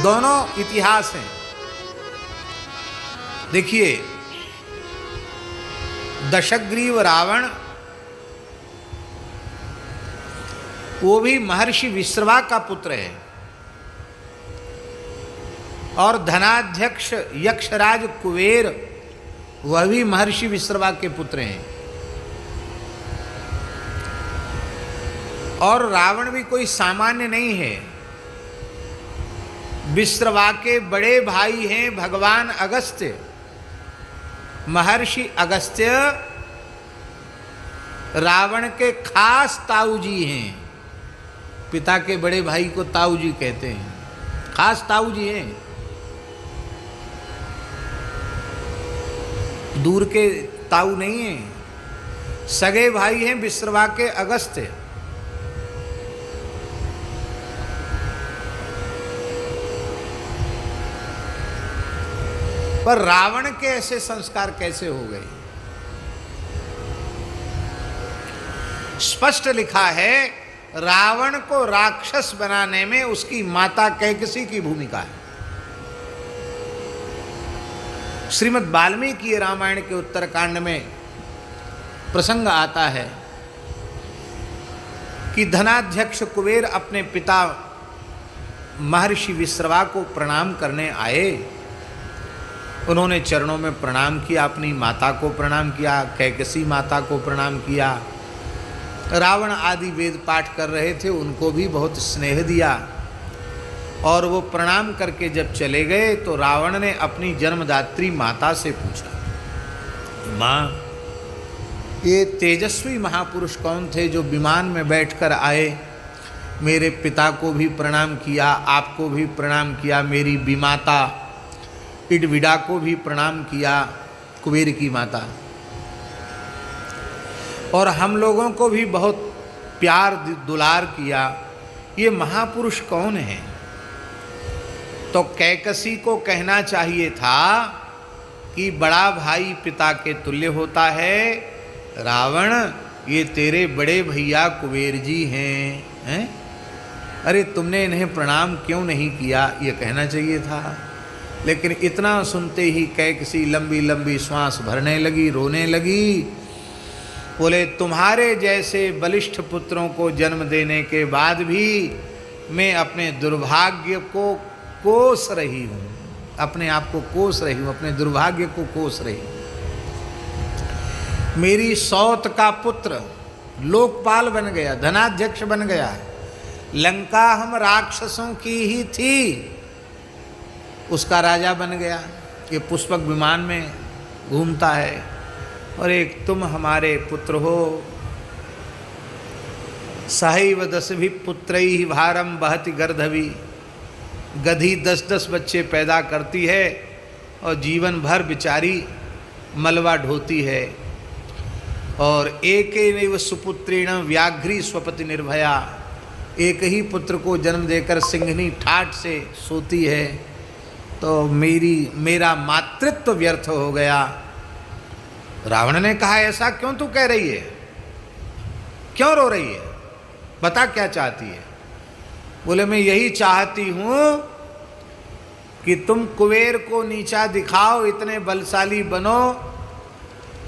दोनों इतिहास हैं। देखिए, दशग्रीव रावण वो भी महर्षि विश्रवा का पुत्र है, और धनाध्यक्ष यक्षराज कुबेर वह भी महर्षि विश्रवा के पुत्र हैं। और रावण भी कोई सामान्य नहीं है। विश्रवा के बड़े भाई हैं भगवान अगस्त्य। महर्षि अगस्त्य रावण के खास ताऊ जी हैं। पिता के बड़े भाई को ताऊ जी कहते हैं, खास ताऊ जी हैं, दूर के ताऊ नहीं हैं, सगे भाई हैं विश्रवा के अगस्त्य। पर रावण के ऐसे संस्कार कैसे हो गए? स्पष्ट लिखा है, रावण को राक्षस बनाने में उसकी माता कैकसी की भूमिका है। श्रीमद् वाल्मीकि रामायण के उत्तरकांड में प्रसंग आता है कि धनाध्यक्ष कुबेर अपने पिता महर्षि विश्रवा को प्रणाम करने आए। उन्होंने चरणों में प्रणाम किया, अपनी माता को प्रणाम किया, कैकसी माता को प्रणाम किया। रावण आदि वेद पाठ कर रहे थे, उनको भी बहुत स्नेह दिया। और वो प्रणाम करके जब चले गए तो रावण ने अपनी जन्मदात्री माता से पूछा, माँ, ये तेजस्वी महापुरुष कौन थे जो विमान में बैठकर आए? मेरे पिता को भी प्रणाम किया, आपको भी प्रणाम किया, मेरी विमाता इडविडा को भी प्रणाम किया, कुबेर की माता, और हम लोगों को भी बहुत प्यार दुलार किया। ये महापुरुष कौन है? तो कैकसी को कहना चाहिए था कि बड़ा भाई पिता के तुल्य होता है, रावण ये तेरे बड़े भैया कुबेर जी हैं, अरे तुमने इन्हें प्रणाम क्यों नहीं किया, ये कहना चाहिए था। लेकिन इतना सुनते ही कैकसी लंबी लंबी श्वास भरने लगी, रोने लगी। बोले, तुम्हारे जैसे बलिष्ठ पुत्रों को जन्म देने के बाद भी मैं अपने दुर्भाग्य को कोस रही हूँ, अपने आप को कोस रही हूँ, अपने दुर्भाग्य को कोस रही हूँ। मेरी सौत का पुत्र लोकपाल बन गया, धनाध्यक्ष बन गया। लंका हम राक्षसों की ही थी, उसका राजा बन गया। ये पुष्पक विमान में घूमता है। और एक तुम हमारे पुत्र हो। सहैव दशभि पुत्रैः भारम बहति गर्दभि। गधी 10-10 बच्चे पैदा करती है और जीवन भर बिचारी मलबा ढोती है। और एकेनैव सुपुत्रेण व्याघ्री स्वपति निर्भया। एक ही पुत्र को जन्म देकर सिंघनी ठाठ से सोती है। तो मेरा मातृत्व व्यर्थ हो गया। रावण ने कहा, ऐसा क्यों तू कह रही है, क्यों रो रही है, बता क्या चाहती है? बोले, मैं यही चाहती हूँ कि तुम कुबेर को नीचा दिखाओ, इतने बलशाली बनो,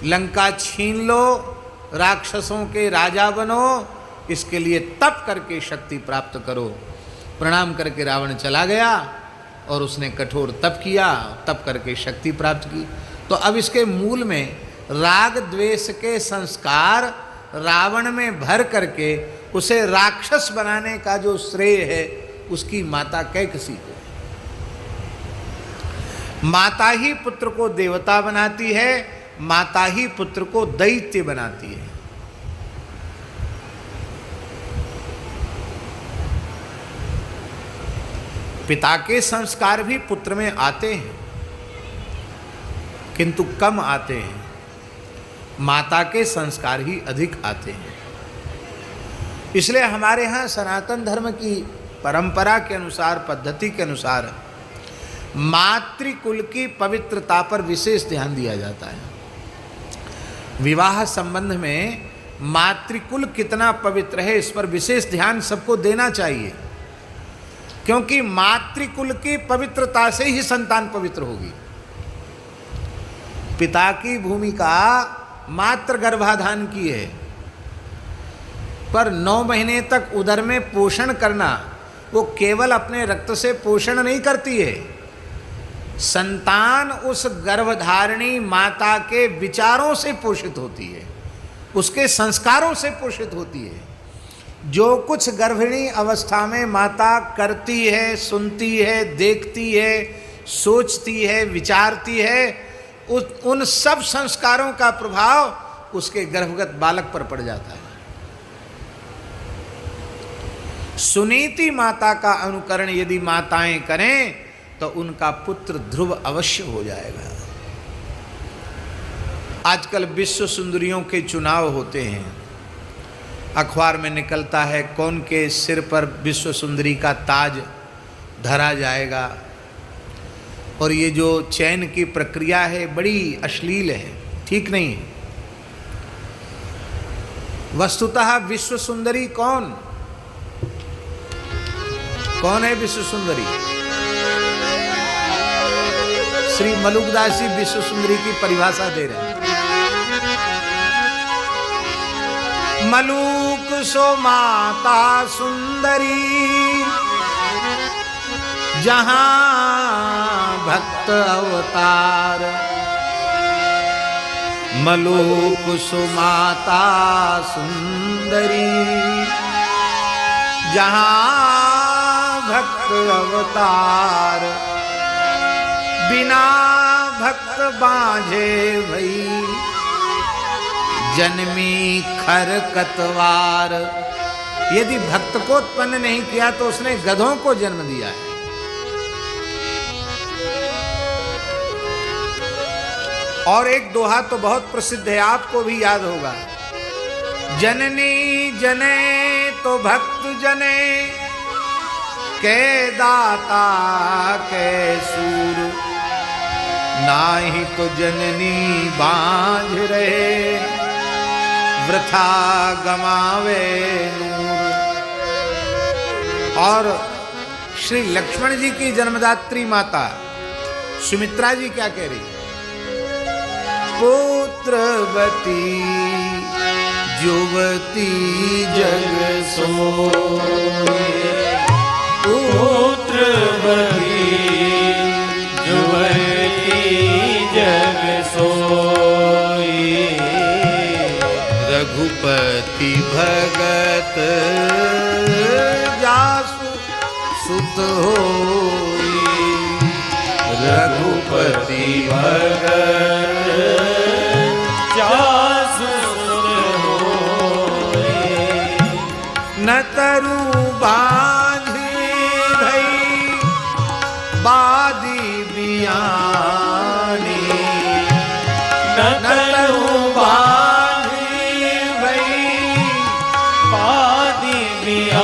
लंका छीन लो, राक्षसों के राजा बनो, इसके लिए तप करके शक्ति प्राप्त करो। प्रणाम करके रावण चला गया और उसने कठोर तप किया, तप करके शक्ति प्राप्त की। तो अब इसके मूल में राग द्वेष के संस्कार रावण में भर करके उसे राक्षस बनाने का जो श्रेय है उसकी माता कैकसी को। माता ही पुत्र को देवता बनाती है, माता ही पुत्र को दैत्य बनाती है। पिता के संस्कार भी पुत्र में आते हैं, किंतु कम आते हैं। माता के संस्कार ही अधिक आते हैं। इसलिए हमारे यहाँ सनातन धर्म की परंपरा के अनुसार, पद्धति के अनुसार मातृकुल की पवित्रता पर विशेष ध्यान दिया जाता है। विवाह संबंध में मातृकुल कितना पवित्र है, इस पर विशेष ध्यान सबको देना चाहिए। क्योंकि मातृकुल की पवित्रता से ही संतान पवित्र होगी। पिता की भूमिका मात्र गर्भाधान की है, पर 9 महीने तक उदर में पोषण करना वो केवल अपने रक्त से पोषण नहीं करती है। संतान उस गर्भधारिणी माता के विचारों से पोषित होती है, उसके संस्कारों से पोषित होती है। जो कुछ गर्भिणी अवस्था में माता करती है, सुनती है, देखती है, सोचती है, विचारती है, उन सब संस्कारों का प्रभाव उसके गर्भगत बालक पर पड़ जाता है। सुनीति माता का अनुकरण यदि माताएं करें तो उनका पुत्र ध्रुव अवश्य हो जाएगा। आजकल विश्व सुंदरियों के चुनाव होते हैं, अखबार में निकलता है कौन के सिर पर विश्व सुंदरी का ताज धरा जाएगा। और ये जो चयन की प्रक्रिया है बड़ी अश्लील है, ठीक नहीं है। वस्तुतः विश्व सुंदरी कौन है विश्व सुंदरी? श्री मलुकदास जी विश्व सुंदरी की परिभाषा दे रहे हैं। मलुक सो माता सुंदरी, जहां भक्त अवतार। मलुक सो माता सुंदरी, जहां भक्त अवतार। बिना भक्त बांझे भई, जन्मी खर कतवार। यदि भक्त को उत्पन्न नहीं किया तो उसने गधों को जन्म दिया है। और एक दोहा तो बहुत प्रसिद्ध है, आपको भी याद होगा। जननी जने तो भक्त जने, के दाता के सूर। नाही तो जननी बांझ रहे, वृथा गमावे नूर। और श्री लक्ष्मण जी की जन्मदात्री माता सुमित्रा जी क्या कह रही? पुत्रवती युवती जग सोए। पुत्रवती युवती जग सोई। रघुपति भगत जासु सुत होई। रघुपति भगत जासु सुत होई। न तरु बांधी भई बादी बियानी। न तरु बांधी भई बादी बियानी।